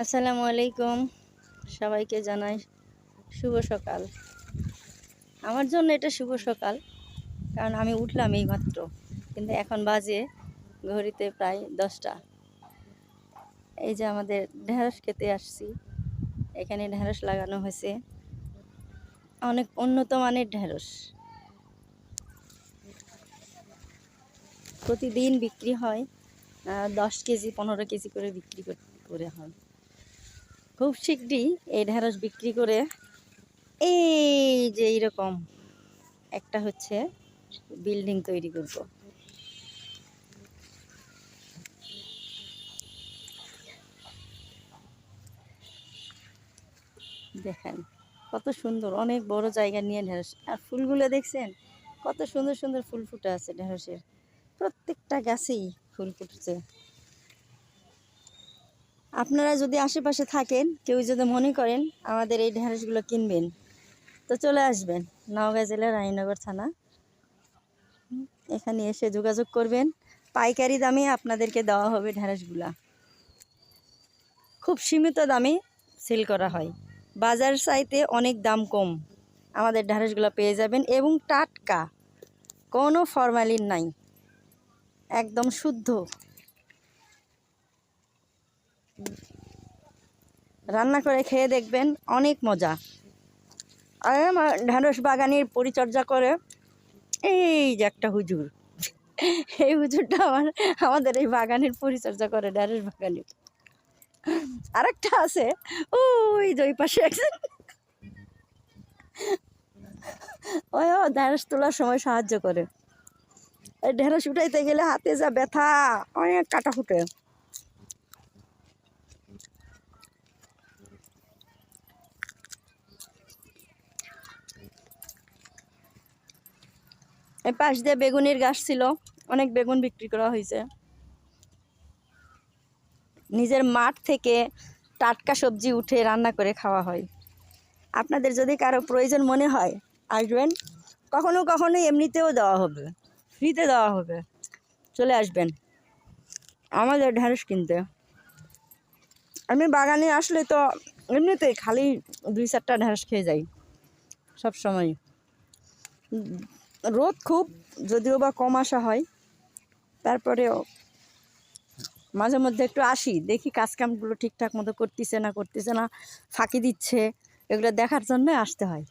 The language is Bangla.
আসসালামু আলাইকুম, সবাইকে জানাই শুভ সকাল। আমার জন্য এটা শুভ সকাল, কারণ আমি উঠলাম এই মাত্র, কিন্তু এখন বাজে ঘড়িতে প্রায় 10টা। এই যে আমাদের ঢেঁড়স খেতে আসছি। এখানে ঢেঁড়স লাগানো হয়েছে, অনেক উন্নত মানের ঢেঁড়স। প্রতিদিন বিক্রি হয়, 10 কেজি 15 কেজি করে বিক্রি করে হয়। খুব শীঘ্রই এই ঢেঁড়স বিক্রি করে এই যে এইরকম একটা হচ্ছে বিল্ডিং তৈরি করব। দেখেন কত সুন্দর, অনেক বড় জায়গা নিয়ে ঢেঁড়স। আর ফুলগুলো দেখছেন কত সুন্দর সুন্দর ফুল ফুটে আছে ঢেঁড়সের। প্রত্যেকটা গাছেই ফুল ফুটছে। আপনারা যদি আশেপাশে থাকেন, কেউ যদি মনে করেন আমাদের এই ঢেঁড়সগুলো কিনবেন, তো চলে আসবেন নওগাঁ জেলার রানীনগর থানা। এখানে এসে যোগাযোগ করবেন, পাইকারি দামে আপনাদেরকে দেওয়া হবে ঢেঁড়সগুলা। খুব সীমিত দামে সেল করা হয়, বাজার চাইতে অনেক দাম কম আমাদের ঢেঁড়সগুলো পেয়ে যাবেন, এবং টাটকা, কোনো ফরমালিন নাই, একদম শুদ্ধ। রান্না করে খেয়ে দেখবেন, অনেক মজা। আর আমার ঢেঁড়স বাগানের পরিচর্যা করে এই যে একটা হুজুর, এই হুজুরটা আমাদের এই বাগানের পরিচর্যা করে, ঢেঁড়স বাগানের। আরেকটা আছে ওই যে ওই পাশে একজন, ওইও ঢেঁড়স তোলার সময় সাহায্য করে। এই ঢেঁড়স উঠাইতে গেলে হাতে যা ব্যথা, অনেক কাটা ফুটে। এই পাশ দিয়ে বেগুনের গাছ ছিল, অনেক বেগুন বিক্রি করা হয়েছে। নিজের মাঠ থেকে টাটকা সবজি উঠে রান্না করে খাওয়া হয়। আপনাদের যদি কারো প্রয়োজন মনে হয়, আসবেন। কখনো কখনো এমনিতেও দেওয়া হবে, ফ্রিতে দেওয়া হবে, চলে আসবেন আমাদের ঢেঁড়স কিনতে। আমি বাগানে আসলে তো এমনিতেই খালি 2-4টা ঢেঁড়স খেয়ে যাই সব সময়। রোদ খুব, যদিও বা কম আসা হয়, তারপরেও মাঝে মধ্যে একটু আসি, দেখি কাজকামগুলো ঠিকঠাক মতো করতেছে না ফাঁকি দিচ্ছে, এগুলো দেখার জন্য আসতে হয়।